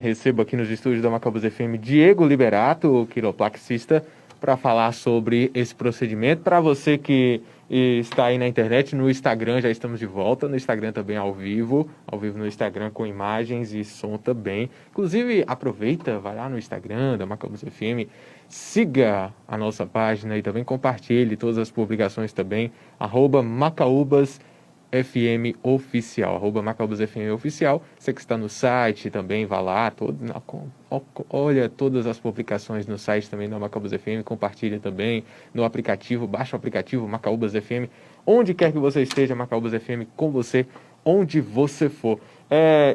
Recebo aqui nos estúdios da Macabros FM Diego Liberato, quiropraxista, para falar sobre esse procedimento. Para você que está aí na internet, no Instagram já estamos de volta, no Instagram também ao vivo no Instagram com imagens e som também. Inclusive, aproveita, vai lá no Instagram da Macabros FM, siga a nossa página e também compartilhe todas as publicações também, @macaubas FM Oficial, Macaubas FM Oficial. Você que está no site também, vá lá, olha todas as publicações no site também da Macaubas FM, compartilha também no aplicativo, baixa o aplicativo Macaubas FM, onde quer que você esteja, Macaubas FM com você, onde você for.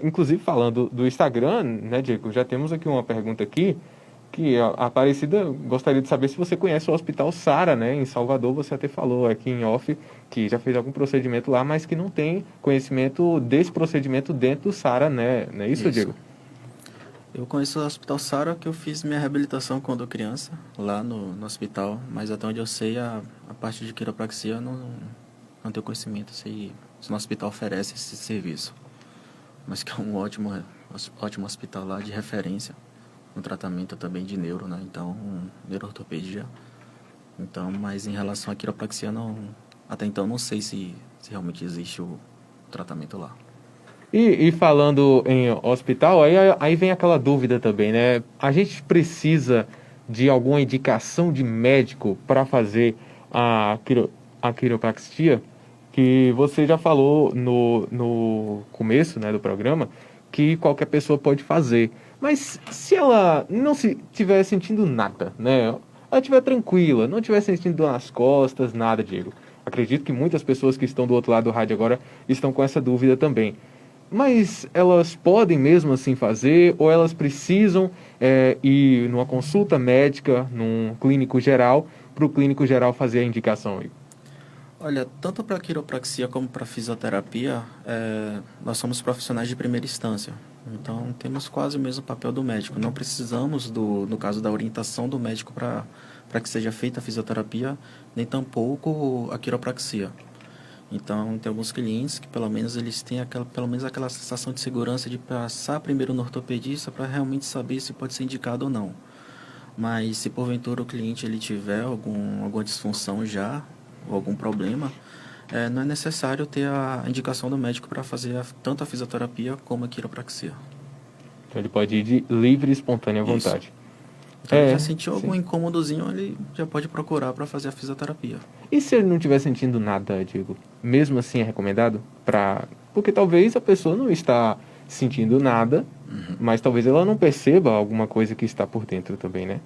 Inclusive, falando do Instagram, né, Diego, já temos aqui uma pergunta aqui, que a Aparecida gostaria de saber se você conhece o Hospital Sara, né? Em Salvador, você até falou aqui em off que já fez algum procedimento lá, mas que não tem conhecimento desse procedimento dentro do Sara, né? Não é isso, Isso. Diego? Eu conheço o Hospital Sara, que eu fiz minha reabilitação quando criança, lá no hospital, mas até onde eu sei, a parte de quiropraxia eu não tenho conhecimento se no hospital oferece esse serviço. Mas que é um ótimo hospital lá de referência, no tratamento também de neuro, né? Então, neuroortopedia. Então, mas em relação à quiropraxia, até então não sei se realmente existe o tratamento lá. E falando em hospital, aí vem aquela dúvida também, né? A gente precisa de alguma indicação de médico para fazer a quiropraxia, que você já falou no começo, né, do programa, que qualquer pessoa pode fazer. Mas se ela não se estiver sentindo nada, né? Ela estiver tranquila, não estiver sentindo dor nas costas, nada, Diego. Acredito que muitas pessoas que estão do outro lado do rádio agora estão com essa dúvida também. Mas elas podem mesmo assim fazer, ou elas precisam ir numa consulta médica, num clínico geral, para o clínico geral fazer a indicação aí? Olha, tanto para quiropraxia como para fisioterapia, nós somos profissionais de primeira instância. Então, temos quase o mesmo papel do médico. Não precisamos, no caso da orientação do médico para que seja feita a fisioterapia, nem tampouco a quiropraxia. Então, tem alguns clientes que pelo menos eles têm pelo menos aquela sensação de segurança de passar primeiro no ortopedista para realmente saber se pode ser indicado ou não. Mas se porventura o cliente ele tiver alguma disfunção já, ou algum problema, não é necessário ter a indicação do médico para fazer tanto a fisioterapia como a quiropraxia. Então ele pode ir de livre e espontânea Isso. vontade. Então ele já sentiu algum Sim. incômodozinho, ele já pode procurar para fazer a fisioterapia. E se ele não estiver sentindo nada, Diego? Mesmo assim é recomendado? Porque talvez a pessoa não está sentindo nada, mas talvez ela não perceba alguma coisa que está por dentro também, né?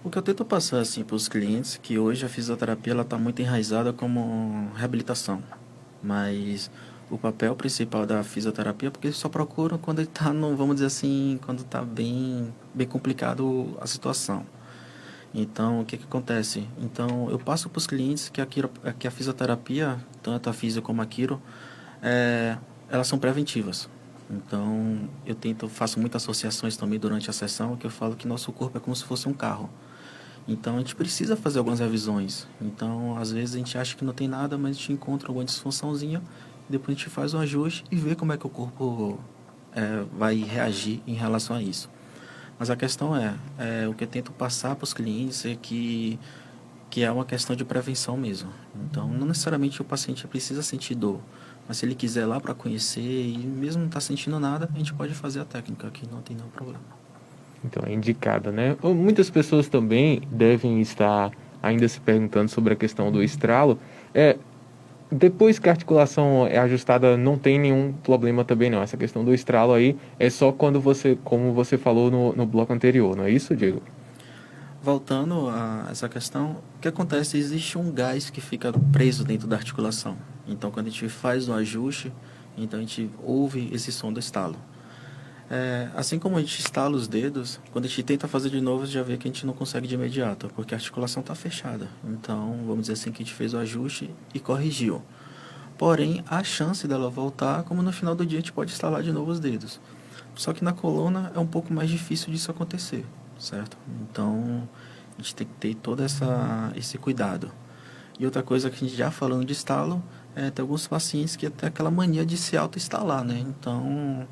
O que eu tento passar assim para os clientes que hoje a fisioterapia ela está muito enraizada como reabilitação, mas o papel principal da fisioterapia porque eles só procuram quando ele está no, vamos dizer assim, quando está bem complicado a situação. Então, o que acontece? Então, eu passo para os clientes que a fisioterapia, tanto a fisio como a quiro, elas são preventivas. Então, faço muitas associações também durante a sessão, que eu falo que nosso corpo é como se fosse um carro. Então, a gente precisa fazer algumas revisões. Então, às vezes a gente acha que não tem nada, mas a gente encontra alguma disfunçãozinha, depois a gente faz um ajuste e vê como é que o corpo vai reagir em relação a isso. Mas a questão o que eu tento passar para os clientes é que é uma questão de prevenção mesmo. Então, não necessariamente o paciente precisa sentir dor, mas se ele quiser ir lá para conhecer e mesmo não estar sentindo nada, a gente pode fazer a técnica, que não tem nenhum problema. Então é indicado, né? Muitas pessoas também devem estar ainda se perguntando sobre a questão do estralo. Depois que a articulação é ajustada, não tem nenhum problema também não. Essa questão do estralo aí é só quando como você falou no bloco anterior, não é isso, Diego? Voltando a essa questão, o que acontece? Existe um gás que fica preso dentro da articulação. Então, quando a gente faz o ajuste, então a gente ouve esse som do estalo. Assim como a gente estala os dedos, quando a gente tenta fazer de novo, já vê que a gente não consegue de imediato, porque a articulação está fechada. Então, vamos dizer assim que a gente fez o ajuste e corrigiu. Porém, a chance dela voltar, como no final do dia a gente pode estalar de novo os dedos. Só que na coluna é um pouco mais difícil disso acontecer, certo? Então, a gente tem que ter todo esse cuidado. E outra coisa que a gente já falando de estalo, tem alguns pacientes que têm aquela mania de se auto-estalar, né? Então,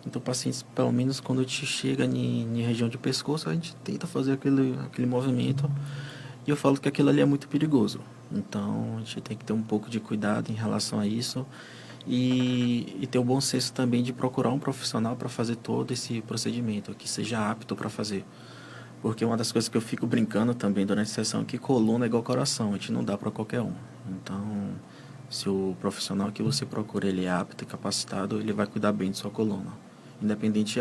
Então, pacientes, pelo menos quando a gente chega em região de pescoço, a gente tenta fazer aquele movimento. E eu falo que aquilo ali é muito perigoso. Então, a gente tem que ter um pouco de cuidado em relação a isso. E ter o bom senso também de procurar um profissional para fazer todo esse procedimento, que seja apto para fazer. Porque uma das coisas que eu fico brincando também durante a sessão é que coluna é igual coração, a gente não dá para qualquer um. Então, se o profissional que você procura ele é apto e capacitado, ele vai cuidar bem de sua coluna. Independente,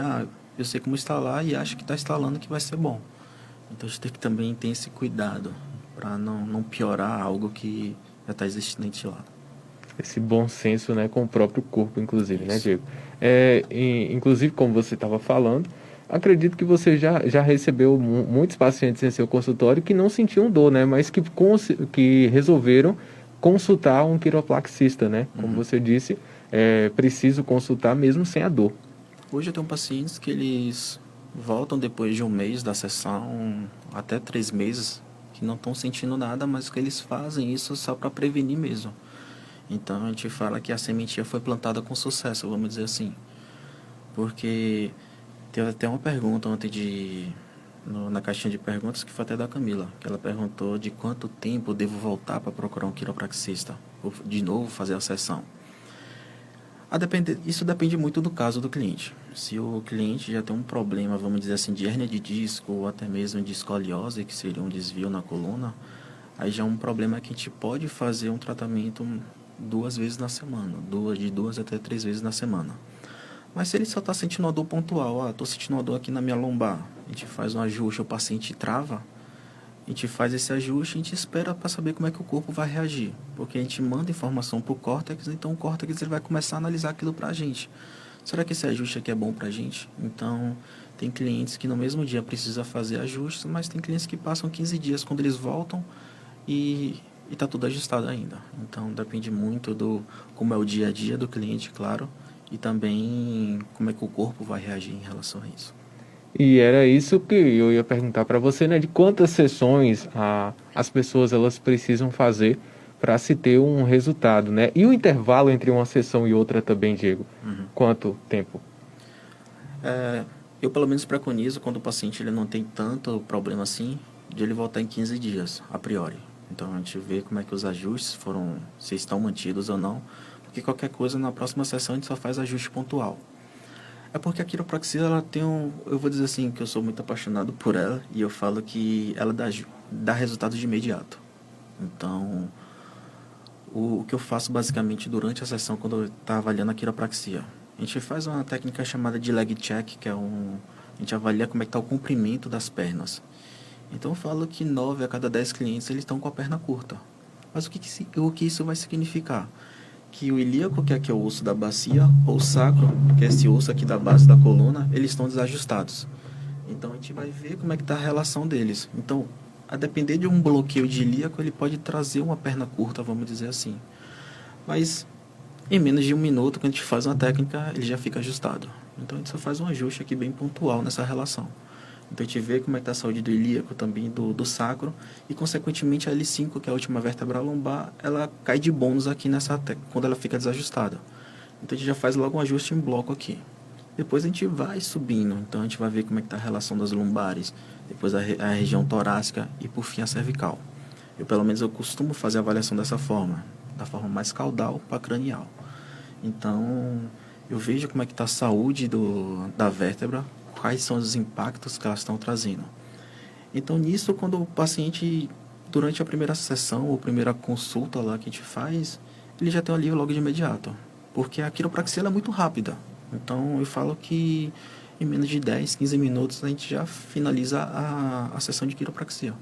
eu sei como instalar e acho que está instalando que vai ser bom. Então a gente tem que também ter esse cuidado para não piorar algo que já está existente lá. Esse bom senso, né, com o próprio corpo, inclusive, né, Isso. Diego? Inclusive, como você estava falando, acredito que você já recebeu muitos pacientes em seu consultório que não sentiam dor, né, mas que resolveram consultar um quiropraxista, né? Como você disse, é preciso consultar mesmo sem a dor. Hoje eu tenho pacientes que eles voltam depois de um mês da sessão, até 3 meses, que não estão sentindo nada, mas que eles fazem isso só para prevenir mesmo. Então a gente fala que a sementinha foi plantada com sucesso, vamos dizer assim. Porque teve até uma pergunta ontem na caixinha de perguntas que foi até da Camila, que ela perguntou de quanto tempo eu devo voltar para procurar um quiropraxista, ou de novo fazer a sessão. Isso depende muito do caso do cliente. Se o cliente já tem um problema, vamos dizer assim, de hérnia de disco ou até mesmo de escoliose, que seria um desvio na coluna, aí já é um problema que a gente pode fazer um tratamento 2 vezes na semana, de 2 até 3 vezes na semana. Mas se ele só está sentindo uma dor pontual, estou sentindo uma dor aqui na minha lombar, a gente faz um ajuste, o paciente trava, a gente faz esse ajuste e a gente espera para saber como é que o corpo vai reagir. Porque a gente manda informação para o córtex, então o córtex ele vai começar a analisar aquilo para a gente. Será que esse ajuste aqui é bom para a gente? Então, tem clientes que no mesmo dia precisa fazer ajustes, mas tem clientes que passam 15 dias quando eles voltam e está tudo ajustado ainda. Então, depende muito do como é o dia a dia do cliente, claro, e também como é que o corpo vai reagir em relação a isso. E era isso que eu ia perguntar para você, né? De quantas sessões as pessoas elas precisam fazer para se ter um resultado, né? E o intervalo entre uma sessão e outra também, Diego? Quanto tempo? Eu pelo menos preconizo quando o paciente ele não tem tanto problema assim, de ele voltar em 15 dias, a priori. Então a gente vê como é que os ajustes foram, se estão mantidos ou não, porque qualquer coisa na próxima sessão a gente só faz ajuste pontual. É porque a quiropraxia ela tem eu vou dizer assim que eu sou muito apaixonado por ela e eu falo que ela dá resultado de imediato. Então, o que eu faço basicamente durante a sessão quando eu estou avaliando a quiropraxia, a gente faz uma técnica chamada de leg check, que é a gente avalia como é que está o comprimento das pernas. Então eu falo que 9 a cada 10 clientes eles estão com a perna curta. Mas o que isso vai significar? Que o ilíaco, que aqui é o osso da bacia, ou o sacro, que é esse osso aqui da base da coluna, eles estão desajustados. Então a gente vai ver como é que está a relação deles. Então, a depender de um bloqueio de ilíaco, ele pode trazer uma perna curta, vamos dizer assim. Mas em menos de 1 minuto, quando a gente faz uma técnica, ele já fica ajustado. Então a gente só faz um ajuste aqui bem pontual nessa relação. Então a gente vê como é que está a saúde do ilíaco, também do sacro, e consequentemente a L5, que é a última vértebra lombar, ela cai de bônus aqui quando ela fica desajustada. Então a gente já faz logo um ajuste em bloco aqui. Depois a gente vai subindo, então a gente vai ver como é que está a relação das lombares, depois a região torácica e por fim a cervical. Pelo menos eu costumo fazer a avaliação dessa forma, da forma mais caudal para cranial. Então eu vejo como é que está a saúde da vértebra, quais são os impactos que elas estão trazendo. Então, nisso, quando o paciente, durante a primeira sessão ou primeira consulta lá que a gente faz, ele já tem um alívio logo de imediato, porque a quiropraxia é muito rápida. Então, eu falo que em menos de 10, 15 minutos a gente já finaliza a sessão de quiropraxia,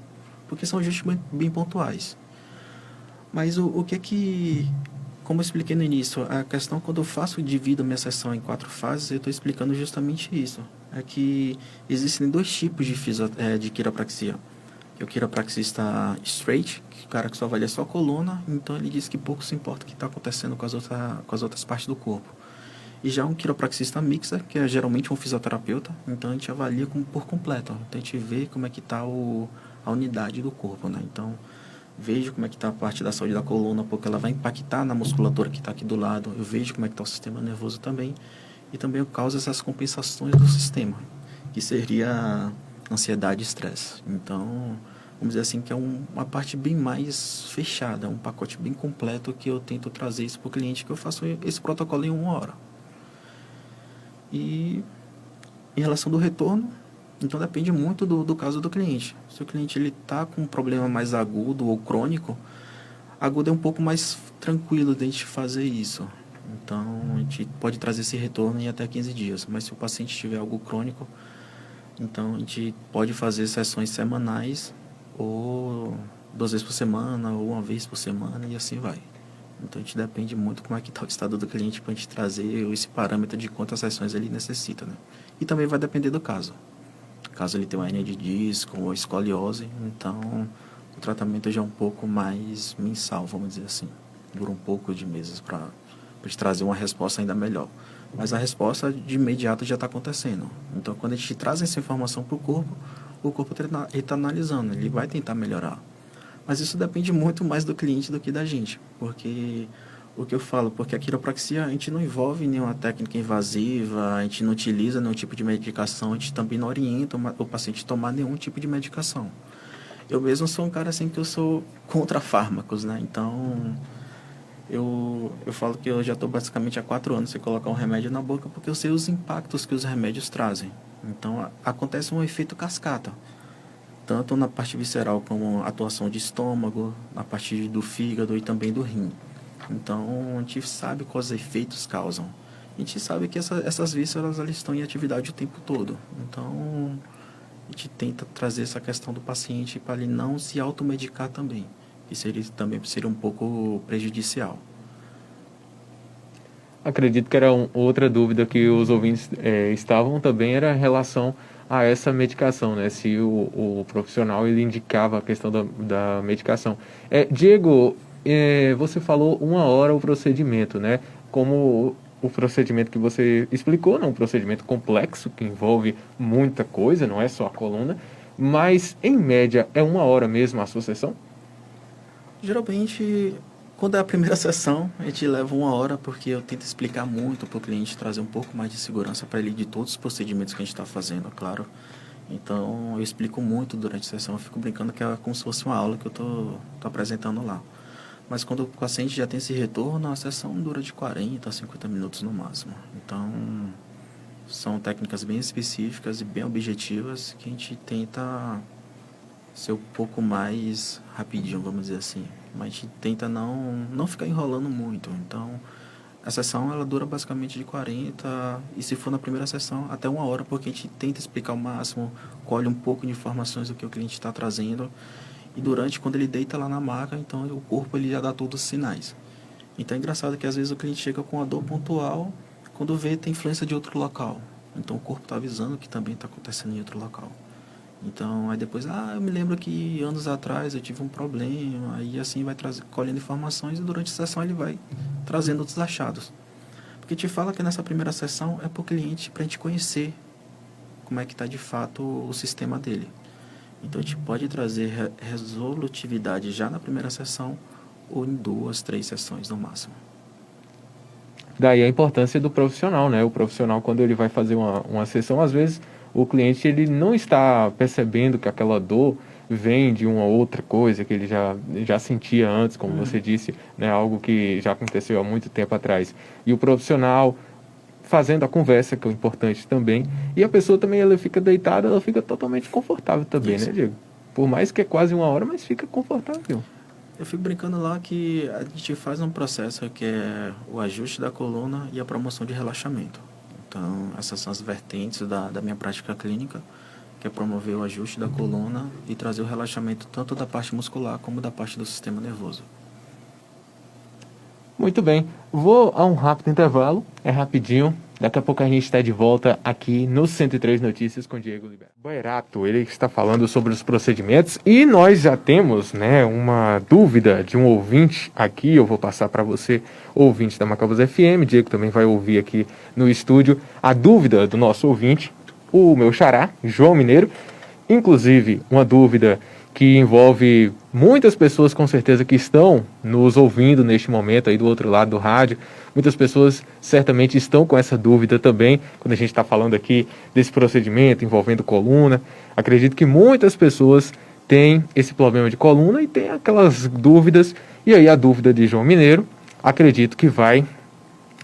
porque são ajustes bem pontuais. Mas o que como eu expliquei no início, a questão quando eu divido a minha sessão em 4 fases, eu estou explicando justamente isso. É que existem 2 tipos de quiropraxia. Que é o quiropraxista straight, que o cara que só avalia só a coluna, então ele diz que pouco se importa o que está acontecendo com as outras partes do corpo. E já um quiropraxista mixer, que é geralmente um fisioterapeuta, então a gente avalia por completo. Então a gente vê como é que está a unidade do corpo, né? Então vejo como é que está a parte da saúde da coluna, porque ela vai impactar na musculatura que está aqui do lado. Eu vejo como é que está o sistema nervoso também. e também causa essas compensações do sistema, que seria ansiedade e estresse. Então, vamos dizer assim, que é uma parte bem mais fechada, um pacote bem completo que eu tento trazer isso para o cliente, que eu faço esse protocolo em 1 hora. E em relação do retorno, então depende muito do caso do cliente. Se o cliente está com um problema mais agudo ou crônico, agudo é um pouco mais tranquilo de a gente fazer isso. Então, a gente pode trazer esse retorno em até 15 dias. Mas se o paciente tiver algo crônico, então a gente pode fazer sessões semanais, ou 2 vezes por semana, ou 1 vez por semana, e assim vai. Então, a gente depende muito como é que está o estado do cliente para a gente trazer esse parâmetro de quantas sessões ele necessita, né? E também vai depender do caso. Caso ele tenha uma hernia de disco ou escoliose, então o tratamento já é um pouco mais mensal, vamos dizer assim. Dura um pouco de meses para te trazer uma resposta ainda melhor. Mas a resposta de imediato já está acontecendo. Então, quando a gente traz essa informação para o corpo está analisando, ele vai tentar melhorar. Mas isso depende muito mais do cliente do que da gente. Porque o que eu falo, porque a quiropraxia a gente não envolve nenhuma técnica invasiva, a gente não utiliza nenhum tipo de medicação, a gente também não orienta o paciente a tomar nenhum tipo de medicação. Eu mesmo sou um cara assim que eu sou contra fármacos, né? Então, eu falo que eu já estou basicamente há 4 anos sem colocar um remédio na boca, porque eu sei os impactos que os remédios trazem. Então, acontece um efeito cascata, tanto na parte visceral como atuação de estômago, na parte do fígado e também do rim. Então, a gente sabe quais efeitos causam. A gente sabe que essas vísceras elas estão em atividade o tempo todo. Então, a gente tenta trazer essa questão do paciente para ele não se automedicar também. Isso também seria um pouco prejudicial. Acredito que era outra dúvida que os ouvintes estavam também, era em relação a essa medicação, né? Se o profissional ele indicava a questão da medicação. Diego, você falou 1 hora o procedimento, né? Como o procedimento que você explicou, não, um procedimento complexo que envolve muita coisa, não é só a coluna, mas em média é 1 hora mesmo a sua sessão? Geralmente, quando é a primeira sessão, a gente leva 1 hora, porque eu tento explicar muito para o cliente, trazer um pouco mais de segurança para ele de todos os procedimentos que a gente está fazendo, claro. Então, eu explico muito durante a sessão, eu fico brincando que é como se fosse uma aula que eu tô apresentando lá. Mas quando o paciente já tem esse retorno, a sessão dura de 40 a 50 minutos no máximo. Então, são técnicas bem específicas e bem objetivas que a gente tenta ser um pouco mais rapidinho, vamos dizer assim. Mas a gente tenta não ficar enrolando muito. Então, a sessão ela dura basicamente de 40, e se for na primeira sessão, até 1 hora, porque a gente tenta explicar o máximo, colhe um pouco de informações do que o cliente está trazendo. E durante, quando ele deita lá na maca, então o corpo ele já dá todos os sinais. Então é engraçado que às vezes o cliente chega com uma dor pontual, quando vê tem influência de outro local. Então o corpo está avisando que também está acontecendo em outro local. Então, aí depois, eu me lembro que anos atrás eu tive um problema, aí assim vai colhendo informações, e durante a sessão ele vai trazendo outros achados. Porque te fala que nessa primeira sessão é para o cliente, para a gente conhecer como é que está de fato o sistema dele. Então, a gente pode trazer resolutividade já na primeira sessão, ou em 2, 3 sessões no máximo. Daí a importância do profissional, né? O profissional, quando ele vai fazer uma sessão, às vezes o cliente ele não está percebendo que aquela dor vem de uma outra coisa que ele já sentia antes, como você disse, né? Algo que já aconteceu há muito tempo atrás. E o profissional fazendo a conversa, que é o importante também, e a pessoa também ela fica deitada, ela fica totalmente confortável também, né, Diego? Por mais que é quase 1 hora, mas fica confortável. Eu fico brincando lá que a gente faz um processo que é o ajuste da coluna e a promoção de relaxamento. Então, essas são as vertentes da minha prática clínica, que é promover o ajuste da coluna e trazer o relaxamento tanto da parte muscular como da parte do sistema nervoso. Muito bem, vou a um rápido intervalo, é rapidinho. Daqui a pouco a gente está de volta aqui no 103 Notícias com Diego Liberato. Boerato, ele está falando sobre os procedimentos e nós já temos, né, uma dúvida de um ouvinte aqui. Eu vou passar para você, ouvinte da Macabros FM. Diego também vai ouvir aqui no estúdio a dúvida do nosso ouvinte, o meu xará, João Mineiro. Inclusive, uma dúvida que envolve muitas pessoas com certeza que estão nos ouvindo neste momento aí do outro lado do rádio. Muitas pessoas certamente estão com essa dúvida também, quando a gente está falando aqui desse procedimento envolvendo coluna. Acredito que muitas pessoas têm esse problema de coluna e têm aquelas dúvidas, e aí a dúvida de João Mineiro, acredito que vai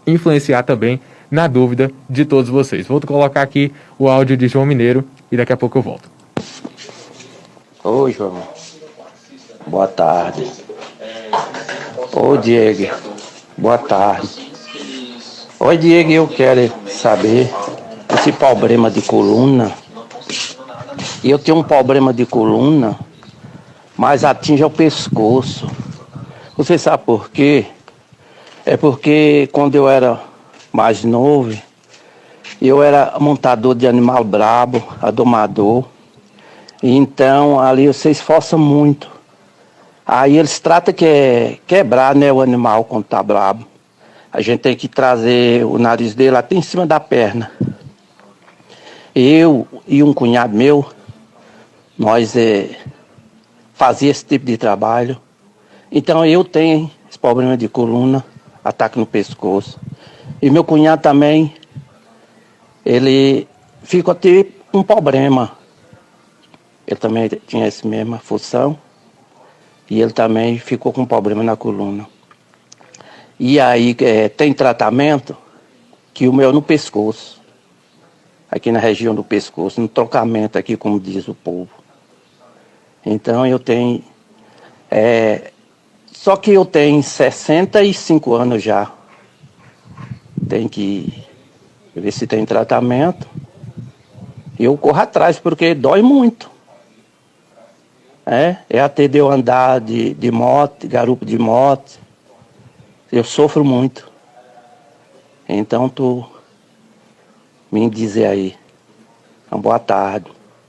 influenciar também na dúvida de todos vocês. Vou colocar aqui o áudio de João Mineiro e daqui a pouco eu volto. Oi, João. Boa tarde. Oi, Diego. Boa tarde. Oi, Diego, eu quero saber esse problema de coluna. Eu tenho um problema de coluna, mas atinge o pescoço. Você sabe por quê? É porque quando eu era mais novo, eu era montador de animal brabo, adomador. Então, ali você esforça muito. Aí eles tratam que é quebrar, né, o animal quando tá brabo. A gente tem que trazer o nariz dele até em cima da perna. Eu e um cunhado meu, nós fazia esse tipo de trabalho. Então eu tenho esse problema de coluna, ataque no pescoço. E meu cunhado também, ele fica até um problema. Ele também tinha essa mesma função e ele também ficou com problema na coluna. E aí tem tratamento que o meu é no pescoço, aqui na região do pescoço, no trocamento aqui, como diz o povo. Então eu tenho, só que eu tenho 65 anos já, tem que ver se tem tratamento. Eu corro atrás porque dói muito. Até de eu andar de moto, garupa de moto, eu sofro muito. Então tu me dizer aí, uma boa tarde,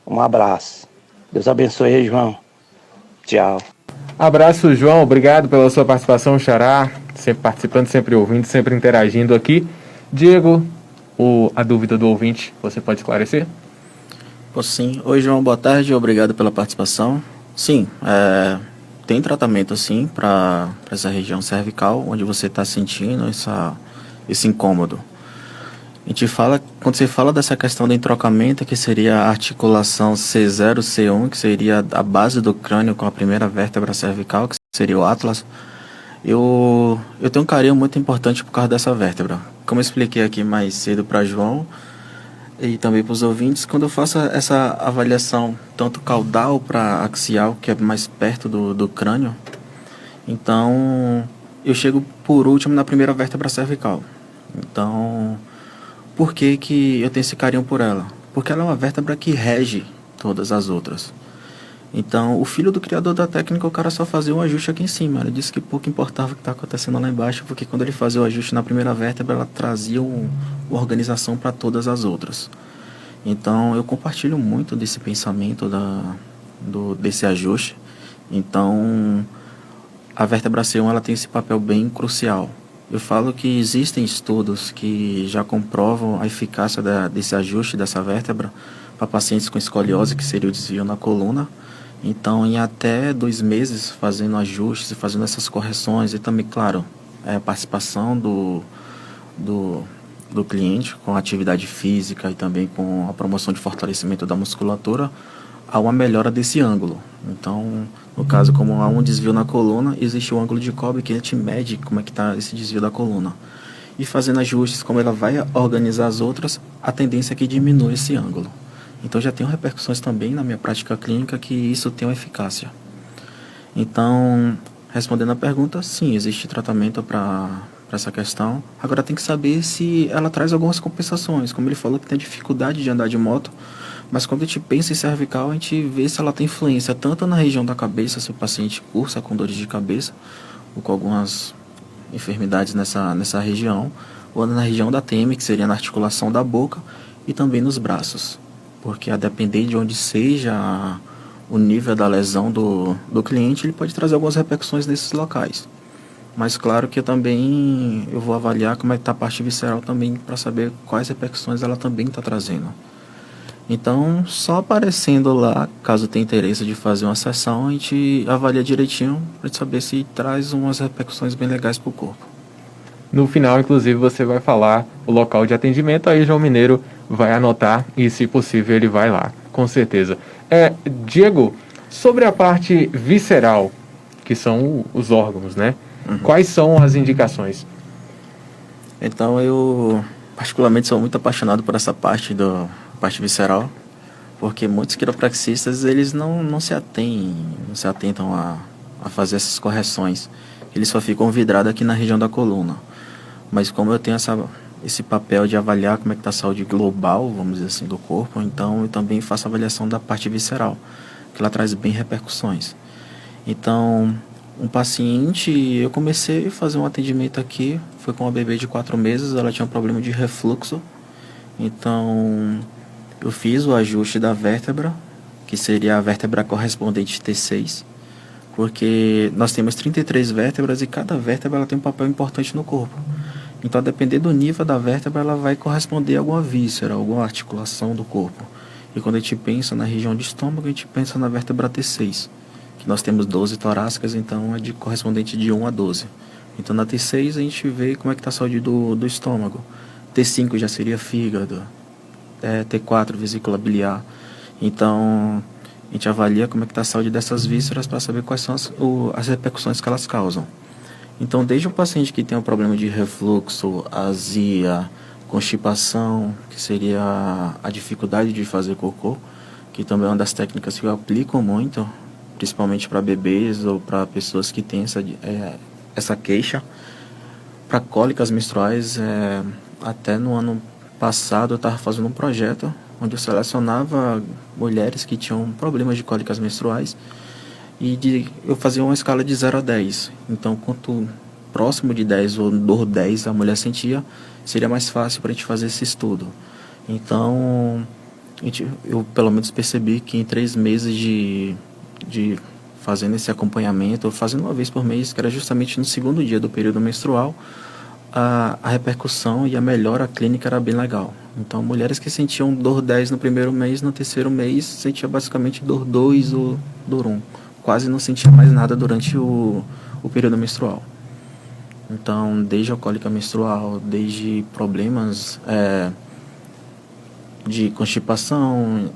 um abraço. Deus abençoe aí, João. Tchau. Abraço, João. Obrigado pela sua participação, Xará. Sempre participando, sempre ouvindo, sempre interagindo aqui. Diego, a dúvida do ouvinte, você pode esclarecer? Posso sim. Oi, João, boa tarde. Obrigado pela participação. Sim, tem tratamento sim para essa região cervical, onde você está sentindo esse incômodo. A gente fala, quando você fala dessa questão do entrocamento, que seria a articulação C0, C1, que seria a base do crânio com a primeira vértebra cervical, que seria o Atlas, eu tenho um carinho muito importante por causa dessa vértebra. Como eu expliquei aqui mais cedo para João, e também para os ouvintes, quando eu faço essa avaliação tanto caudal para axial, que é mais perto do crânio, então eu chego por último na primeira vértebra cervical. Então, por que eu tenho esse carinho por ela? Porque ela é uma vértebra que rege todas as outras. Então, o filho do criador da técnica, o cara só fazia um ajuste aqui em cima. Ele disse que pouco importava o que está acontecendo lá embaixo, porque quando ele fazia o ajuste na primeira vértebra, ela trazia uma organização para todas as outras. Então, eu compartilho muito desse pensamento desse ajuste. Então, a vértebra C1 ela tem esse papel bem crucial. Eu falo que existem estudos que já comprovam a eficácia desse ajuste dessa vértebra para pacientes com escoliose, que seria o desvio na coluna. Então, em até 2 meses, fazendo ajustes e fazendo essas correções, e também, claro, a participação do cliente com a atividade física e também com a promoção de fortalecimento da musculatura, há uma melhora desse ângulo. Então, no caso, como há um desvio na coluna, existe o ângulo de cobre que ele te mede como é que está esse desvio da coluna. E fazendo ajustes, como ela vai organizar as outras, a tendência é que diminua esse ângulo. Então já tenho repercussões também na minha prática clínica que isso tem uma eficácia. Então, respondendo a pergunta, sim, existe tratamento para essa questão. Agora tem que saber se ela traz algumas compensações. Como ele falou que tem dificuldade de andar de moto, mas quando a gente pensa em cervical, a gente vê se ela tem influência tanto na região da cabeça, se o paciente cursa com dores de cabeça, ou com algumas enfermidades nessa região, ou na região da TM, que seria na articulação da boca, e também nos braços. Porque a depender de onde seja o nível da lesão do cliente, ele pode trazer algumas repercussões nesses locais. Mas claro que eu vou avaliar como é que está a parte visceral também, para saber quais repercussões ela também está trazendo. Então, só aparecendo lá, caso tenha interesse de fazer uma sessão, a gente avalia direitinho para saber se traz umas repercussões bem legais para o corpo. No final, inclusive, você vai falar o local de atendimento, aí João Mineiro vai anotar e, se possível, ele vai lá, com certeza. Diego, sobre a parte visceral, que são os órgãos, né? Quais são as indicações? Então, eu particularmente sou muito apaixonado por essa parte visceral, porque muitos quiropraxistas, eles não se atentam a fazer essas correções. Eles só ficam vidrados aqui na região da coluna. Mas como eu tenho esse papel de avaliar como é que está a saúde global, vamos dizer assim, do corpo, então eu também faço avaliação da parte visceral, que ela traz bem repercussões. Então, um paciente, eu comecei a fazer um atendimento aqui, foi com uma bebê de 4 meses, ela tinha um problema de refluxo. Então, eu fiz o ajuste da vértebra, que seria a vértebra correspondente T6, porque nós temos 33 vértebras e cada vértebra ela tem um papel importante no corpo. Então, a depender do nível da vértebra, ela vai corresponder a alguma víscera, alguma articulação do corpo. E quando a gente pensa na região de estômago, a gente pensa na vértebra T6, que nós temos 12 torácicas, então é correspondente de 1 a 12. Então, na T6, a gente vê como é que está a saúde do estômago. T5 já seria fígado, T4, vesícula biliar. Então, a gente avalia como é que está a saúde dessas vísceras para saber quais são as repercussões que elas causam. Então, desde um paciente que tem um problema de refluxo, azia, constipação, que seria a dificuldade de fazer cocô, que também é uma das técnicas que eu aplico muito, principalmente para bebês ou para pessoas que têm essa queixa. Para cólicas menstruais, até no ano passado eu estava fazendo um projeto onde eu selecionava mulheres que tinham problemas de cólicas menstruais e eu fazia uma escala de 0 a 10. Então, quanto próximo de 10 ou do 10 a mulher sentia, seria mais fácil para a gente fazer esse estudo. Então, eu pelo menos percebi que em 3 meses de fazendo esse acompanhamento, fazendo uma vez por mês, que era justamente no segundo dia do período menstrual, a repercussão e a melhora clínica era bem legal. Então, mulheres que sentiam dor 10 no primeiro mês, no terceiro mês, sentia basicamente dor 2 ou dor 1. Quase não sentia mais nada durante o período menstrual. Então, desde a cólica menstrual, desde problemas de constipação,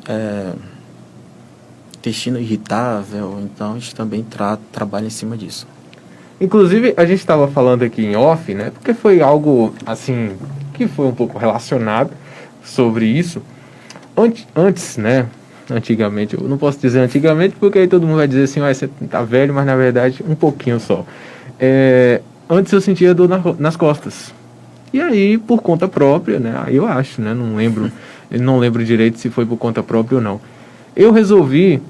intestino irritável, então a gente também trabalha em cima disso. Inclusive, a gente estava falando aqui em off, né? Porque foi algo, assim, que foi um pouco relacionado sobre isso. Antes, né? Antigamente, eu não posso dizer antigamente, porque aí todo mundo vai dizer assim, você tá velho, mas na verdade, um pouquinho só. Antes eu sentia dor nas costas. E aí, por conta própria, né? Aí eu acho, né? Não lembro direito se foi por conta própria ou não. Eu resolvi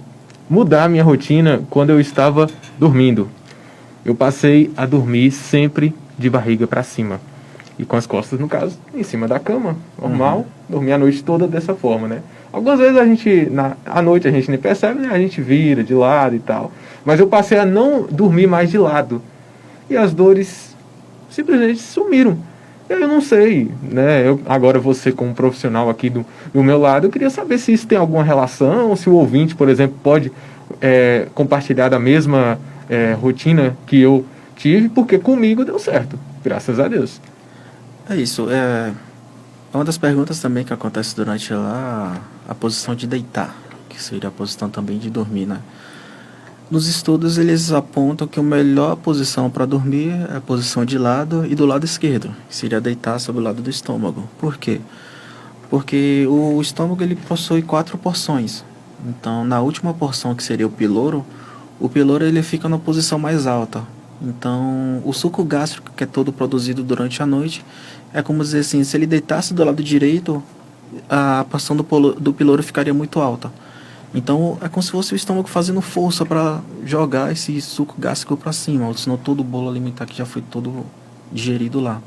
mudar a minha rotina quando eu estava dormindo. Eu passei a dormir sempre de barriga para cima. E com as costas, no caso, em cima da cama. Normal, dormir a noite toda dessa forma, né? Algumas vezes à noite a gente nem percebe, né? A gente vira de lado e tal. Mas eu passei a não dormir mais de lado. E as dores simplesmente sumiram. Eu não sei, né? Agora você como profissional aqui do meu lado, eu queria saber se isso tem alguma relação, se o ouvinte, por exemplo, pode compartilhar da mesma rotina que eu tive, porque comigo deu certo, graças a Deus. É isso, uma das perguntas também que acontece durante a posição de deitar, que seria a posição também de dormir, né? Nos estudos eles apontam que a melhor posição para dormir é a posição de lado e do lado esquerdo, que seria deitar sobre o lado do estômago. Por quê? Porque o estômago ele possui 4 porções. Então, na última porção, que seria o piloro ele fica na posição mais alta. Então, o suco gástrico, que é todo produzido durante a noite, é como dizer assim, se ele deitasse do lado direito, a porção do piloro ficaria muito alta. Então, é como se fosse o estômago fazendo força para jogar esse suco gástrico para cima, ou senão todo o bolo alimentar que já foi todo digerido lá,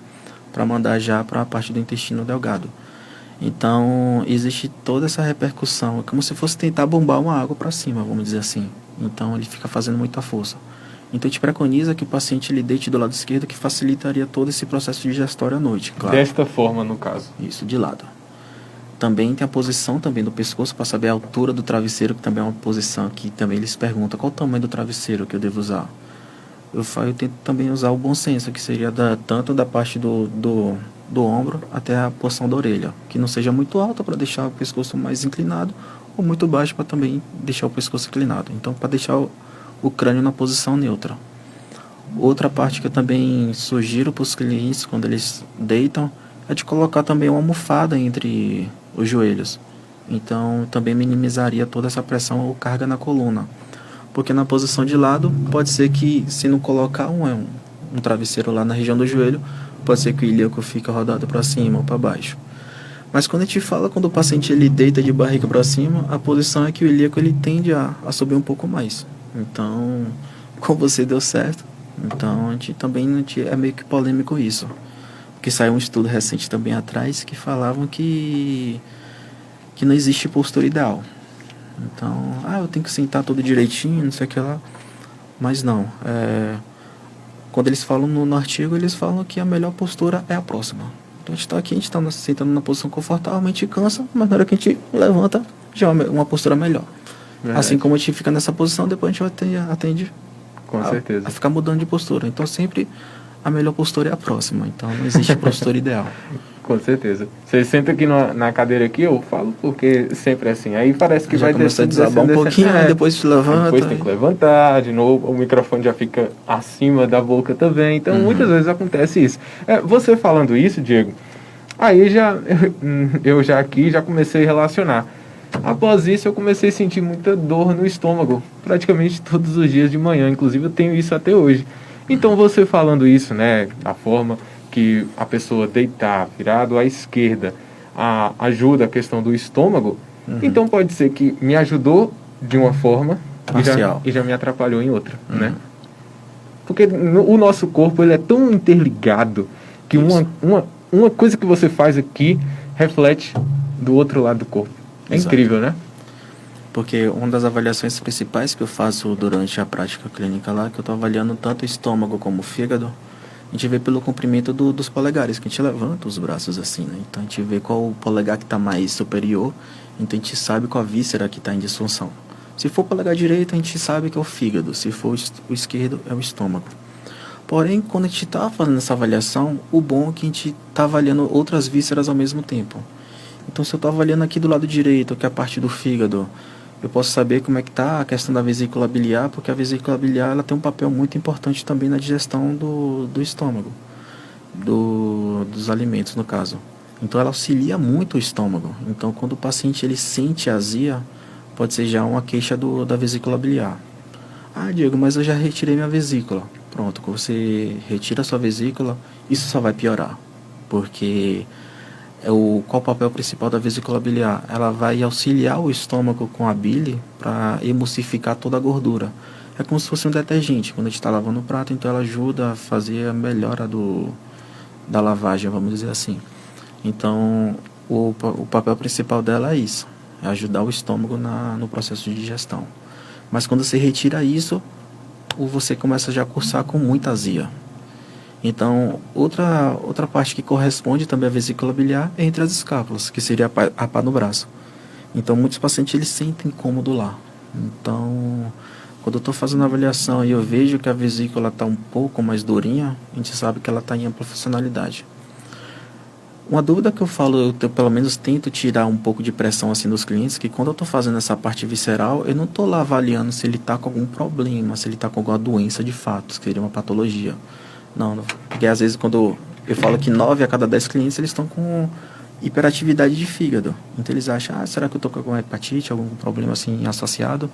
para mandar já para a parte do intestino delgado. Então, existe toda essa repercussão, é como se fosse tentar bombar uma água para cima, vamos dizer assim. Então, ele fica fazendo muita força. Então, a gente preconiza que o paciente ele deite do lado esquerdo, que facilitaria todo esse processo digestório à noite, claro. Desta forma, no caso. Isso, de lado. Também tem a posição também do pescoço para saber a altura do travesseiro, que também é uma posição que também eles perguntam qual o tamanho do travesseiro que eu devo usar. Eu tento também usar o bom senso, que seria tanto da parte do ombro até a porção da orelha, que não seja muito alta para deixar o pescoço mais inclinado, ou muito baixo para também deixar o pescoço inclinado. Então, para deixar o crânio na posição neutra. Outra parte que eu também sugiro para os clientes, quando eles deitam, é de colocar também uma almofada entre os joelhos. Então, também minimizaria toda essa pressão ou carga na coluna. Porque na posição de lado, pode ser que, se não colocar um travesseiro lá na região do joelho, pode ser que o ilíaco fique rodado para cima ou para baixo. Mas quando a gente fala, quando o paciente ele deita de barriga para cima, a posição é que o ilíaco ele tende a subir um pouco mais. Então, com você deu certo. Então, a gente também é meio que polêmico isso. Porque saiu um estudo recente também atrás que falavam que não existe postura ideal. Então, eu tenho que sentar tudo direitinho, não sei o que lá. Mas não. Quando eles falam no artigo, eles falam que a melhor postura é a próxima. Então, a gente está aqui, a gente está sentando na posição confortável, a gente cansa, mas na hora que a gente levanta, já é uma postura melhor. Verdade. Assim como a gente fica nessa posição, depois a gente atende com certeza. A ficar mudando de postura. Então, sempre a melhor postura é a próxima. Então, não existe postura ideal. Com certeza. Você senta aqui na cadeira aqui, eu falo porque sempre é assim. Aí parece que vai começar a desabar um pouquinho, depois te levanta. Depois tem que levantar de novo, o microfone já fica acima da boca também. Então, muitas vezes acontece isso. Você falando isso, Diego, aí eu já aqui já comecei a relacionar. Após isso, eu comecei a sentir muita dor no estômago, praticamente todos os dias de manhã. Inclusive, eu tenho isso até hoje. Então, você falando isso, né, a forma que a pessoa deitar virado à esquerda ajuda a questão do estômago, então pode ser que me ajudou de uma forma e já me atrapalhou em outra, né? Porque o nosso corpo ele é tão interligado que uma coisa que você faz aqui reflete do outro lado do corpo. É Exato. Incrível, né? Porque uma das avaliações principais que eu faço durante a prática clínica lá, que eu estou avaliando tanto o estômago como o fígado, a gente vê pelo comprimento dos polegares, que a gente levanta os braços assim, né? Então a gente vê qual o polegar que está mais superior, então a gente sabe qual a víscera que está em disfunção. Se for o polegar direito, a gente sabe que é o fígado, se for o esquerdo, é o estômago. Porém, quando a gente está fazendo essa avaliação, o bom é que a gente está avaliando outras vísceras ao mesmo tempo. Então, se eu estou avaliando aqui do lado direito, que é a parte do fígado, eu posso saber como é que está a questão da vesícula biliar, porque a vesícula biliar ela tem um papel muito importante também na digestão do estômago, dos alimentos, no caso. Então, ela auxilia muito o estômago. Então, quando o paciente ele sente azia, pode ser já uma queixa da vesícula biliar. Diego, mas eu já retirei minha vesícula. Pronto, quando você retira a sua vesícula, isso só vai piorar, porque qual o papel principal da vesícula biliar? Ela vai auxiliar o estômago com a bile para emulsificar toda a gordura. É como se fosse um detergente. Quando a gente está lavando o prato, então ela ajuda a fazer a melhora da lavagem, vamos dizer assim. Então, o papel principal dela é isso. É ajudar o estômago no processo de digestão. Mas quando você retira isso, você começa já a cursar com muita azia. Então, outra parte que corresponde também à vesícula biliar é entre as escápulas, que seria a pá no braço. Então, muitos pacientes eles sentem incômodo lá. Então, quando eu estou fazendo a avaliação e eu vejo que a vesícula está um pouco mais durinha, a gente sabe que ela está em ampla funcionalidade. Uma dúvida que eu falo, eu pelo menos tento tirar um pouco de pressão assim dos clientes, que quando eu estou fazendo essa parte visceral, eu não estou lá avaliando se ele está com algum problema, se ele está com alguma doença de fato, que seria uma patologia. Não, porque às vezes quando eu falo que 9 a cada 10 clientes eles estão com hiperatividade de fígado. Então eles acham, será que eu estou com alguma hepatite, algum problema assim associado?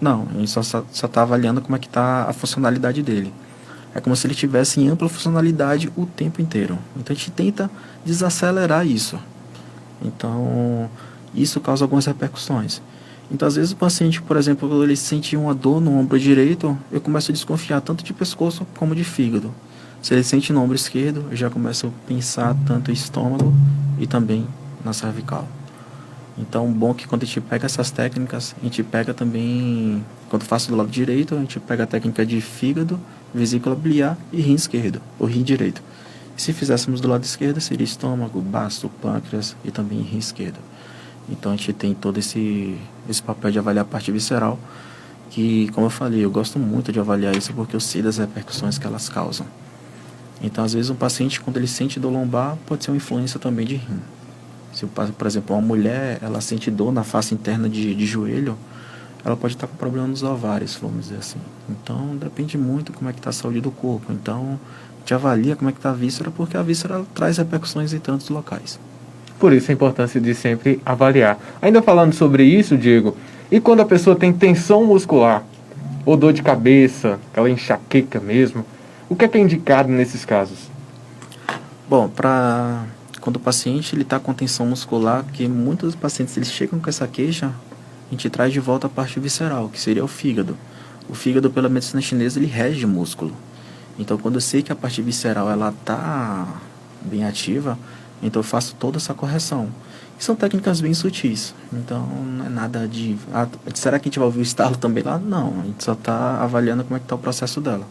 Não, a gente só está avaliando como é que está a funcionalidade dele. É como se ele tivesse em ampla funcionalidade o tempo inteiro. Então a gente tenta desacelerar isso. Então isso causa algumas repercussões. Então às vezes o paciente, por exemplo, quando ele sente uma dor no ombro direito, eu começo a desconfiar tanto de pescoço como de fígado. Se ele sente no ombro esquerdo, eu já começo a pensar tanto em estômago e também na cervical. Então, bom que quando a gente pega essas técnicas, a gente pega também, quando faço do lado direito, a gente pega a técnica de fígado, vesícula biliar e rim esquerdo, ou rim direito. E se fizéssemos do lado esquerdo, seria estômago, baço, pâncreas e também rim esquerdo. Então a gente tem todo esse papel de avaliar a parte visceral, que, como eu falei, eu gosto muito de avaliar isso porque eu sei das repercussões que elas causam. Então, às vezes, um paciente, quando ele sente dor lombar, pode ser uma influência também de rim. Se, por exemplo, uma mulher, ela sente dor na face interna de joelho, ela pode estar com problema nos ovários, vamos dizer assim. Então, depende muito como é que está a saúde do corpo. Então, a gente avalia como é que está a víscera, porque a víscera traz repercussões em tantos locais. Por isso a importância de sempre avaliar. Ainda falando sobre isso, Diego, e quando a pessoa tem tensão muscular, ou dor de cabeça, aquela enxaqueca mesmo, o que é indicado nesses casos? Bom, quando o paciente está com tensão muscular, que muitos pacientes eles chegam com essa queixa, a gente traz de volta a parte visceral, que seria o fígado. O fígado, pela medicina chinesa, ele rege o músculo. Então, quando eu sei que a parte visceral ela está bem ativa, então eu faço toda essa correção. E são técnicas bem sutis. Então, não é nada de... será que a gente vai ouvir o estalo também lá? Não, a gente só está avaliando como é que está o processo dela.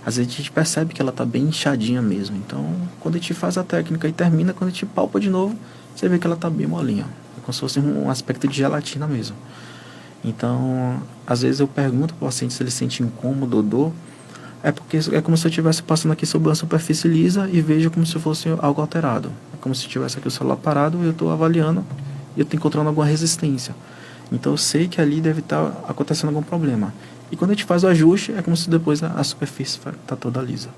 Às vezes a gente percebe que ela está bem inchadinha mesmo. Então, quando a gente faz a técnica e termina, quando a gente palpa de novo, você vê que ela está bem molinha. É como se fosse um aspecto de gelatina mesmo. Então, às vezes eu pergunto para o paciente se ele sente incômodo ou dor. É porque é como se eu estivesse passando aqui sobre uma superfície lisa e vejo como se fosse algo alterado. É como se tivesse aqui o celular parado e eu estou avaliando e eu estou encontrando alguma resistência. Então eu sei que ali deve estar acontecendo algum problema. E quando a gente faz o ajuste, é como se depois a superfície está toda lisa.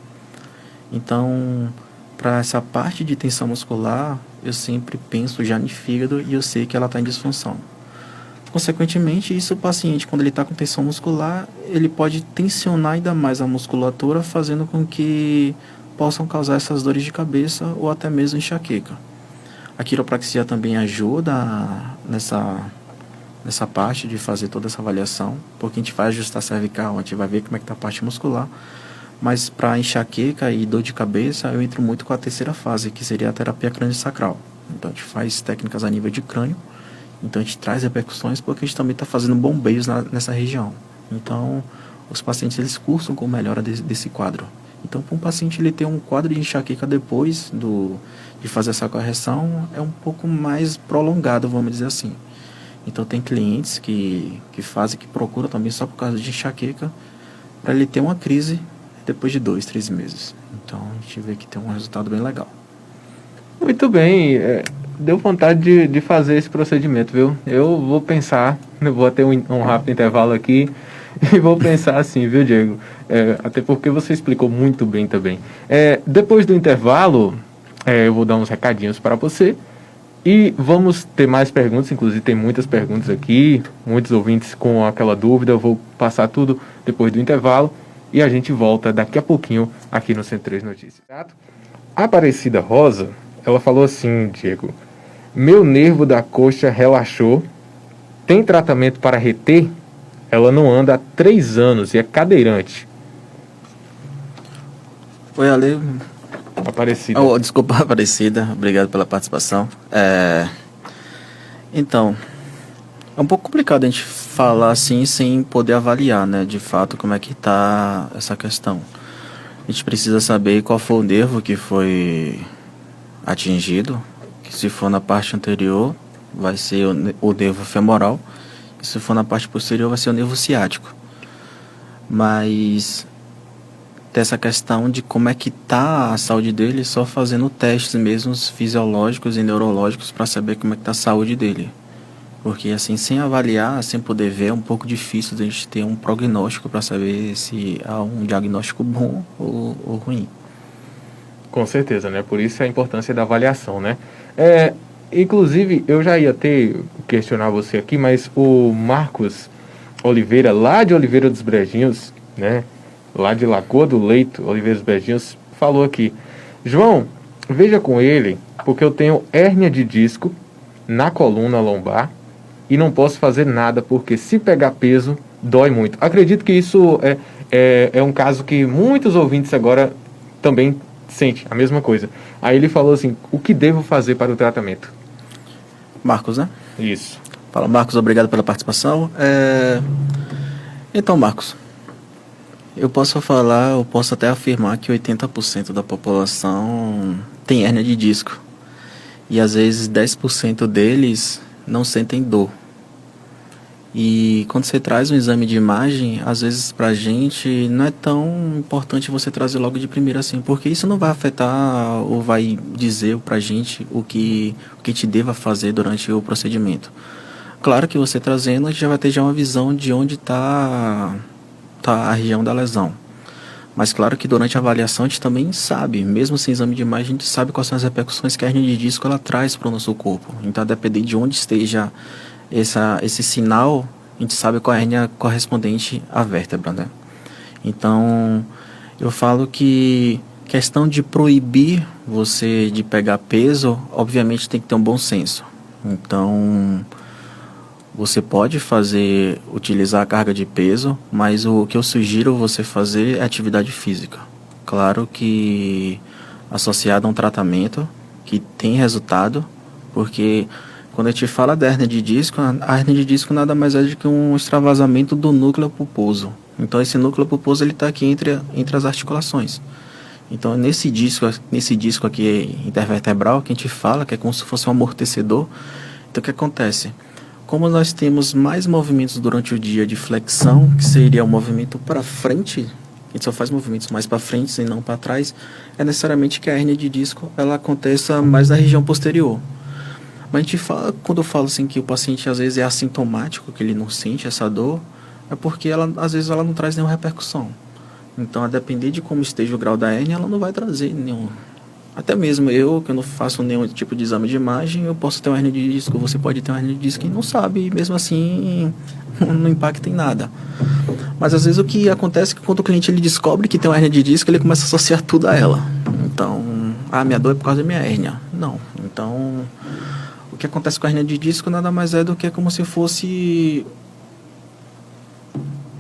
Então, para essa parte de tensão muscular, eu sempre penso já no fígado e eu sei que ela está em disfunção. Consequentemente, isso o paciente, quando ele está com tensão muscular, ele pode tensionar ainda mais a musculatura, fazendo com que possam causar essas dores de cabeça ou até mesmo enxaqueca. A quiropraxia também ajuda nessa parte de fazer toda essa avaliação, porque a gente vai ajustar a cervical, a gente vai ver como é que está a parte muscular, mas para enxaqueca e dor de cabeça, eu entro muito com a terceira fase, que seria a terapia crânio-sacral. Então, a gente faz técnicas a nível de crânio. Então, a gente traz repercussões porque a gente também está fazendo bombeios nessa região. Então, os pacientes, eles cursam com melhora desse quadro. Então, para um paciente ele ter um quadro de enxaqueca depois de fazer essa correção, é um pouco mais prolongado, vamos dizer assim. Então, tem clientes que procuram também só por causa de enxaqueca, para ele ter uma crise depois de 2, 3 meses. Então, a gente vê que tem um resultado bem legal. Muito bem, deu vontade de fazer esse procedimento, viu? Eu vou pensar, eu vou ter um rápido intervalo aqui e vou pensar assim, viu, Diego? Até porque você explicou muito bem também. Depois do intervalo, eu vou dar uns recadinhos para você e vamos ter mais perguntas, inclusive tem muitas perguntas aqui, muitos ouvintes com aquela dúvida, eu vou passar tudo depois do intervalo e a gente volta daqui a pouquinho aqui no 103 Notícias. A Aparecida Rosa, ela falou assim, Diego: meu nervo da coxa relaxou, tem tratamento para reter? Ela não anda há 3 anos e é cadeirante. Oi, Ale. Aparecida. Desculpa, Aparecida. Obrigado pela participação. Então, é um pouco complicado a gente falar assim sem poder avaliar, né, de fato, como é que está essa questão. A gente precisa saber qual foi o nervo que foi atingido, que se for na parte anterior vai ser o nervo femoral, e se for na parte posterior vai ser o nervo ciático. Mas dessa questão de como é que tá a saúde dele, só fazendo testes mesmo fisiológicos e neurológicos para saber como é que tá a saúde dele. Porque assim, sem avaliar, sem poder ver, é um pouco difícil de a gente ter um prognóstico para saber se há um diagnóstico bom ou ruim. Com certeza, né? Por isso a importância da avaliação, né? Inclusive, eu já ia questionar você aqui, mas o Marcos Oliveira, lá de Oliveira dos Brejinhos, né? Lá de Lagoa do Leito, Oliveira dos Brejinhos, falou aqui: João, veja com ele, porque eu tenho hérnia de disco na coluna lombar e não posso fazer nada, porque se pegar peso, dói muito. Acredito que isso é um caso que muitos ouvintes agora também sente a mesma coisa. Aí ele falou assim: o que devo fazer para o tratamento? Marcos, né? Isso. Fala, Marcos, obrigado pela participação. Então, Marcos, eu posso até afirmar que 80% da população tem hérnia de disco. E às vezes 10% deles não sentem dor. E quando você traz um exame de imagem, às vezes pra gente não é tão importante você trazer logo de primeira assim, porque isso não vai afetar ou vai dizer pra gente o que te deva fazer durante o procedimento. Claro que você trazendo, a gente já vai ter já uma visão de onde tá a região da lesão. Mas claro que durante a avaliação a gente também sabe, mesmo sem exame de imagem, a gente sabe quais são as repercussões que a hernia de disco ela traz para o nosso corpo. Então, a depender de onde esteja esse sinal, a gente sabe qual é a hernia correspondente à vértebra, né? Então, eu falo que questão de proibir você de pegar peso, obviamente tem que ter um bom senso. Então, você pode utilizar a carga de peso, mas o que eu sugiro você fazer é atividade física. Claro que associado a um tratamento que tem resultado, porque quando a gente fala da hernia de disco, a hernia de disco nada mais é do que um extravasamento do núcleo pulposo. Então esse núcleo pulposo ele está aqui entre as articulações. Então nesse disco aqui intervertebral que a gente fala que é como se fosse um amortecedor. Então o que acontece? Como nós temos mais movimentos durante o dia de flexão, que seria o movimento para frente, a gente só faz movimentos mais para frente e não para trás, é necessariamente que a hernia de disco ela aconteça mais na região posterior. Mas a gente fala, quando eu falo assim que o paciente às vezes é assintomático, que ele não sente essa dor, é porque às vezes ela não traz nenhuma repercussão. Então, a depender de como esteja o grau da hérnia, ela não vai trazer nenhum. Até mesmo eu, que eu não faço nenhum tipo de exame de imagem, eu posso ter uma hérnia de disco, você pode ter uma hérnia de disco e não sabe, e mesmo assim não impacta em nada. Mas às vezes o que acontece é que quando o cliente ele descobre que tem uma hérnia de disco, ele começa a associar tudo a ela. Então, minha dor é por causa da minha hérnia. Não. Então, o que acontece com a hernia de disco nada mais é do que como se fosse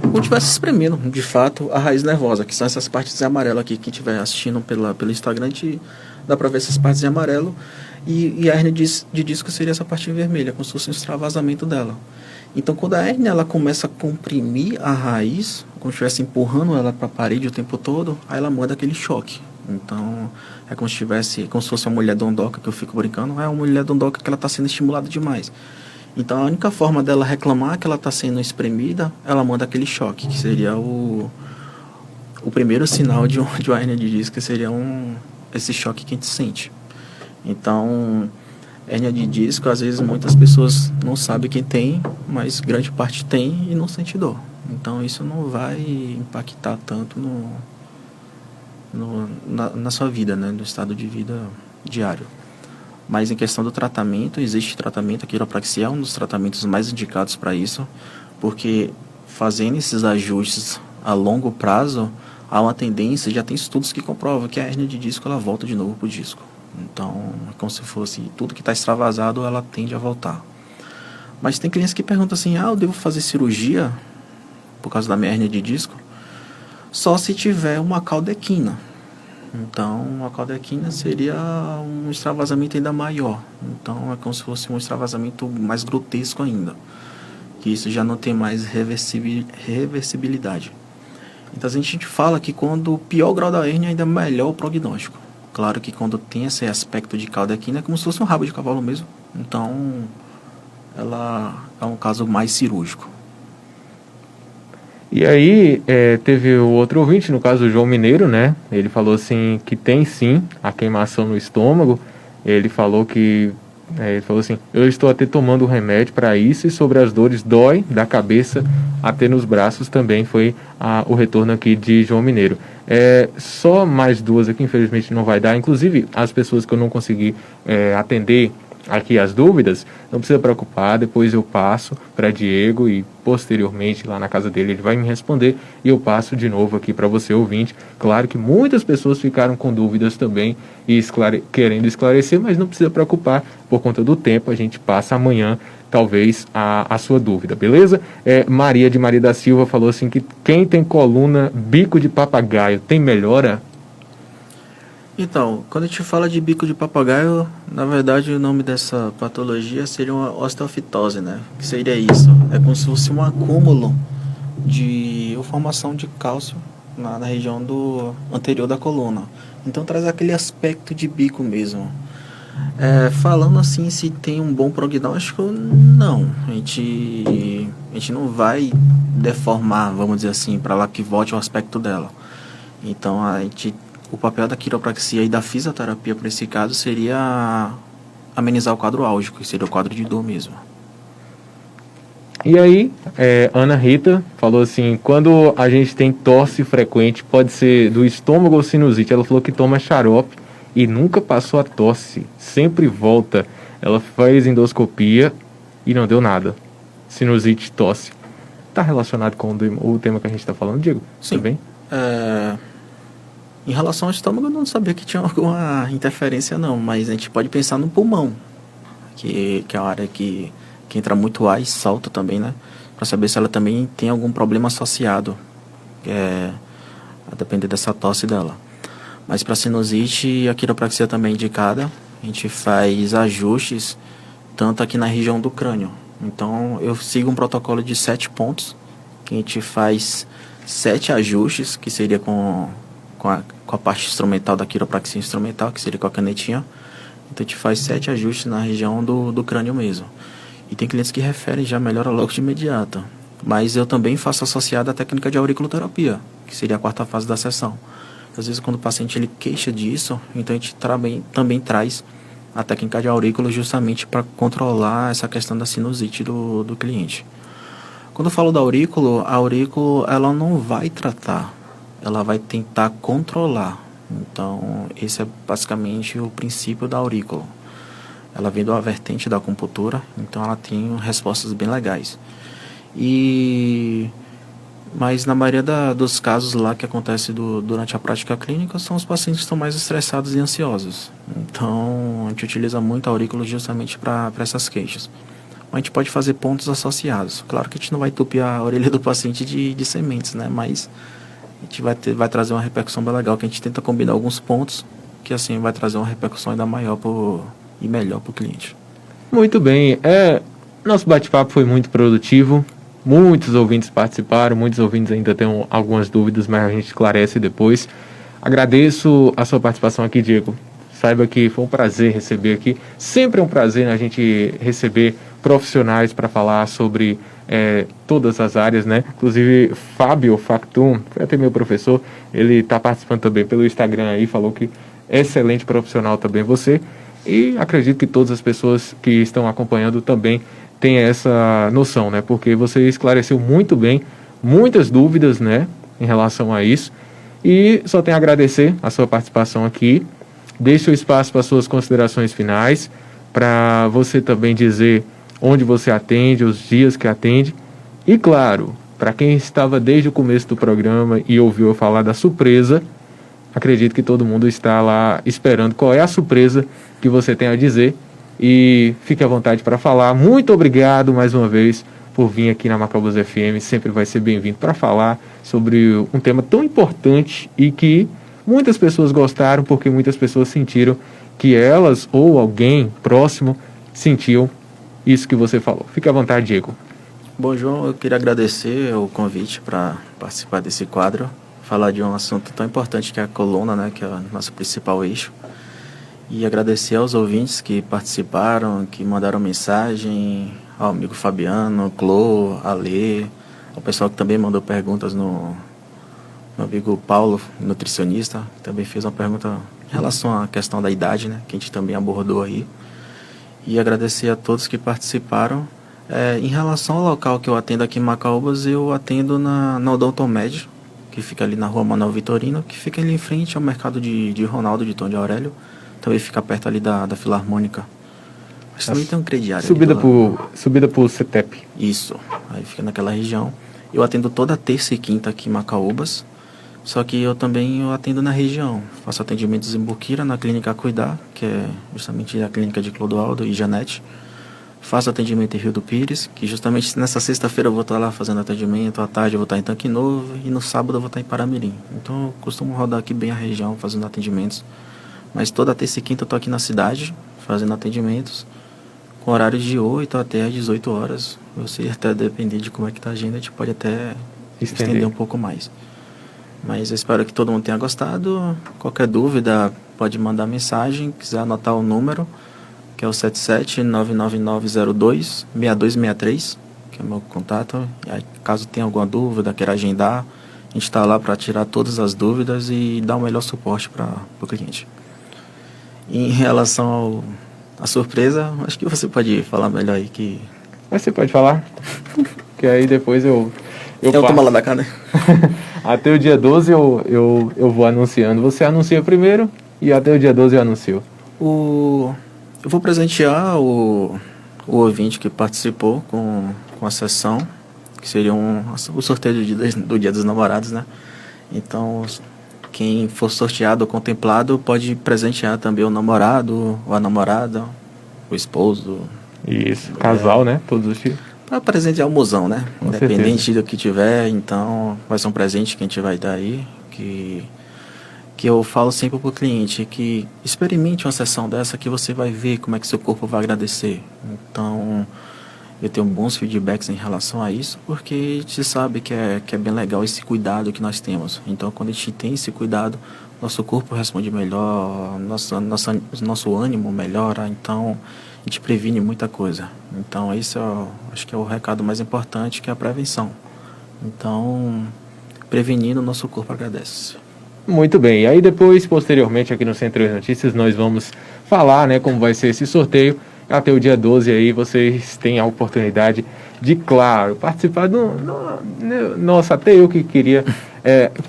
como estivesse espremendo, de fato, a raiz nervosa, que são essas partes em amarelo aqui. Quem estiver assistindo pelo Instagram, dá para ver essas partes em amarelo. E a hernia de disco seria essa parte em vermelha, como se fosse um extravasamento dela. Então, quando a hernia ela começa a comprimir a raiz, como se estivesse empurrando ela para a parede o tempo todo, aí ela manda aquele choque. Então, é como se fosse uma mulher dondoca, que eu fico brincando, é uma mulher dondoca que ela está sendo estimulada demais. Então, a única forma dela reclamar que ela está sendo espremida, ela manda aquele choque, que seria o primeiro sinal de uma hernia de disco, que seria esse choque que a gente sente. Então, hernia de disco, às vezes muitas pessoas não sabem que tem, mas grande parte tem e não sente dor. Então, isso não vai impactar tanto na sua vida, né, no estado de vida diário. Mas em questão do tratamento, existe tratamento, a quiropraxia é um dos tratamentos mais indicados para isso, porque fazendo esses ajustes a longo prazo, há uma tendência, já tem estudos que comprovam que a hernia de disco ela volta de novo para o disco. Então, é como se fosse tudo que está extravasado, ela tende a voltar. Mas tem clientes que perguntam assim, eu devo fazer cirurgia por causa da minha hernia de disco? Só se tiver uma caldequina. Então, a caldequina seria um extravasamento ainda maior. Então, é como se fosse um extravasamento mais grotesco ainda. Que isso já não tem mais reversibilidade. Então, a gente fala que quando o pior grau da hérnia, ainda é melhor o prognóstico. Claro que quando tem esse aspecto de caldequina, é como se fosse um rabo de cavalo mesmo. Então, ela é um caso mais cirúrgico. E aí, teve o outro ouvinte, no caso o João Mineiro, né? Ele falou assim que tem sim a queimação no estômago. Ele falou assim, eu estou até tomando remédio para isso e sobre as dores dói da cabeça até nos braços também foi o retorno aqui de João Mineiro. Só mais duas aqui, infelizmente não vai dar. Inclusive, as pessoas que eu não consegui atender aqui as dúvidas, não precisa preocupar, depois eu passo para Diego e posteriormente lá na casa dele ele vai me responder e eu passo de novo aqui para você ouvinte. Claro que muitas pessoas ficaram com dúvidas também e querendo esclarecer, mas não precisa preocupar, por conta do tempo a gente passa amanhã talvez a sua dúvida, beleza? Maria de Maria da Silva falou assim que quem tem coluna bico de papagaio tem melhora? Então, quando a gente fala de bico de papagaio, na verdade o nome dessa patologia seria uma osteofitose, né? Que seria isso, é como se fosse um acúmulo ou formação de cálcio na região anterior da coluna. Então traz aquele aspecto de bico mesmo. Falando assim, se tem um bom prognóstico, não. A gente não vai deformar, vamos dizer assim, para lá que volte o aspecto dela. Então, o papel da quiropraxia e da fisioterapia, para esse caso, seria amenizar o quadro álgico, que seria o quadro de dor mesmo. E aí, Ana Rita falou assim, quando a gente tem tosse frequente, pode ser do estômago ou sinusite. Ela falou que toma xarope e nunca passou a tosse, sempre volta. Ela fez endoscopia e não deu nada. Sinusite, tosse. Está relacionado com o tema que a gente está falando, Diego? Sim. Tudo bem? Em relação ao estômago, eu não sabia que tinha alguma interferência, não. Mas a gente pode pensar no pulmão, que é a área que entra muito ar e solta também, né? Para saber se ela também tem algum problema associado, a depender dessa tosse dela. Mas para sinusite, a quiropraxia também é indicada. A gente faz ajustes tanto aqui na região do crânio. Então, eu sigo um protocolo de 7 pontos, que a gente faz 7 ajustes, que seria com a parte instrumental da quiropraxia instrumental, que seria com a canetinha. Então, a gente faz 7 ajustes na região do crânio mesmo. E tem clientes que referem já melhora logo de imediato. Mas eu também faço associado à técnica de auriculoterapia, que seria a 4ª fase da sessão. Às vezes, quando o paciente ele queixa disso, então a gente também traz a técnica de aurículo justamente para controlar essa questão da sinusite do cliente. Quando eu falo da aurículo, a aurículo ela não vai tratar, ela vai tentar controlar. Então, esse é basicamente o princípio da aurículo. Ela vem da vertente da acupuntura, então ela tem respostas bem legais. Mas na maioria dos casos lá que acontece durante a prática clínica são os pacientes que estão mais estressados e ansiosos. Então a gente utiliza muito a aurículo justamente para essas queixas. Mas a gente pode fazer pontos associados. Claro que a gente não vai entupir a orelha do paciente de sementes, né? Mas a gente vai trazer uma repercussão bem legal, que a gente tenta combinar alguns pontos que assim vai trazer uma repercussão ainda maior e melhor para o cliente. Muito bem. Nosso bate-papo foi muito produtivo. Muitos ouvintes participaram, muitos ouvintes ainda têm algumas dúvidas, mas a gente esclarece depois. Agradeço a sua participação aqui, Diego. Saiba que foi um prazer receber aqui. Sempre é um prazer a gente receber profissionais para falar sobre todas as áreas, né? Inclusive, Fábio Factum, foi até meu professor, ele está participando também pelo Instagram aí, falou que é excelente profissional também você. E acredito que todas as pessoas que estão acompanhando também têm essa noção, né? Porque você esclareceu muito bem muitas dúvidas, né, em relação a isso. E só tenho a agradecer a sua participação aqui. Deixe o espaço para suas considerações finais, para você também dizer onde você atende, os dias que atende. E claro, para quem estava desde o começo do programa e ouviu eu falar da surpresa, acredito que todo mundo está lá esperando qual é a surpresa que você tem a dizer. E fique à vontade para falar. Muito obrigado mais uma vez por vir aqui na Macabros FM. Sempre vai ser bem-vindo para falar sobre um tema tão importante e que muitas pessoas gostaram, porque muitas pessoas sentiram que elas ou alguém próximo sentiu isso que você falou. Fique à vontade, Diego. Bom, João, eu queria agradecer o convite para participar desse quadro, falar de um assunto tão importante que é a coluna, né, que é o nosso principal eixo. E agradecer aos ouvintes que participaram, que mandaram mensagem, ao amigo Fabiano, Clô, Alê, ao pessoal que também mandou perguntas no amigo Paulo, nutricionista, que também fez uma pergunta em relação à questão da idade, né, que a gente também abordou aí. E agradecer a todos que participaram. Em relação ao local que eu atendo aqui em Macaúbas, eu atendo na Odontomed, que fica ali na rua Manuel Vitorino, que fica ali em frente ao mercado de Ronaldo, de Tom de Aurélio. Também fica perto ali da Filarmônica. Mas também tem um crediário. Subida por CETEP. Isso, aí fica naquela região. Eu atendo toda terça e quinta aqui em Macaúbas, só que eu atendo na região. Faço atendimentos em Buquira, na Clínica Cuidar, que é justamente a clínica de Clodoaldo e Janete. Faço atendimento em Rio do Pires, que justamente nessa sexta-feira eu vou estar lá fazendo atendimento, à tarde eu vou estar em Tanque Novo e no sábado eu vou estar em Paramirim. Então eu costumo rodar aqui bem a região fazendo atendimentos. Mas toda terça e quinta eu estou aqui na cidade, fazendo atendimentos, com horários de 8 até às 18 horas. Você até depender de como é que está a agenda, a gente pode até estender um pouco mais. Mas eu espero que todo mundo tenha gostado. Qualquer dúvida, pode mandar mensagem. Quiser anotar o número, que é o 77-99902-6263, que é o meu contato. E aí, caso tenha alguma dúvida, queira agendar, a gente está lá para tirar todas as dúvidas e dar o melhor suporte para o cliente. Em relação à surpresa, acho que você pode falar melhor aí que... Mas você pode falar, que aí depois eu tomo lá da cá, né? Até o dia 12 eu vou anunciando. Você anuncia primeiro e até o dia 12 eu anuncio. Eu vou presentear o ouvinte que participou com a sessão, que seria o sorteio do Dia dos Namorados, né? Então, quem for sorteado ou contemplado pode presentear também o namorado, ou a namorada, o esposo. Isso, casal, né? Todos os tipos. Para presentear o mozão, né? Com Independente certeza. do que tiver, então vai ser um presente que a gente vai dar aí, que eu falo sempre para o cliente, que experimente uma sessão dessa que você vai ver como é que seu corpo vai agradecer. Então, eu tenho bons feedbacks em relação a isso, porque a gente sabe que é bem legal esse cuidado que nós temos. Então, quando a gente tem esse cuidado, nosso corpo responde melhor, nosso ânimo melhora, então a gente previne muita coisa. Então, esse acho que é o recado mais importante, que é a prevenção. Então, prevenindo, nosso corpo agradece. Muito bem. E aí depois, posteriormente, aqui no Centro de Notícias, nós vamos falar, né, como vai ser esse sorteio. Até o dia 12 aí vocês têm a oportunidade de, claro, participar Nossa, até eu que queria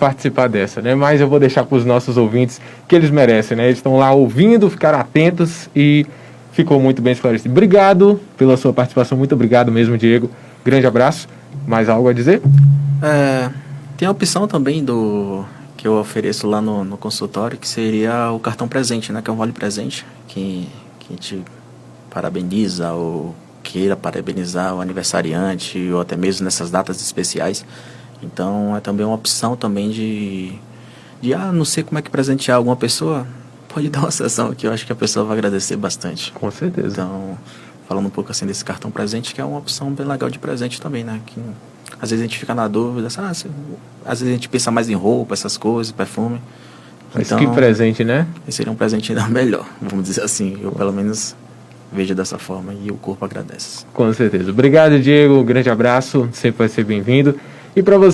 participar dessa, né? Mas eu vou deixar para os nossos ouvintes, que eles merecem, né? Eles estão lá ouvindo, ficaram atentos e ficou muito bem esclarecido. Obrigado pela sua participação, muito obrigado mesmo, Diego. Grande abraço. Mais algo a dizer? Tem a opção também que eu ofereço lá no consultório, que seria o cartão presente, né? Que é um vale presente, que a gente parabeniza ou queira parabenizar o aniversariante, ou até mesmo nessas datas especiais. Então, é também uma opção também de não sei como é que presentear alguma pessoa, pode dar uma sessão aqui, eu acho que a pessoa vai agradecer bastante. Com certeza. Então, falando um pouco assim desse cartão presente, que é uma opção bem legal de presente também, né? Que às vezes a gente fica na dúvida, às vezes a gente pensa mais em roupa, essas coisas, perfume. Mas então, que presente, né? Esse seria um presente ainda melhor, vamos dizer assim. Eu, pelo menos, vejo dessa forma e o corpo agradece. Com certeza. Obrigado, Diego. Um grande abraço. Sempre vai ser bem-vindo. E para você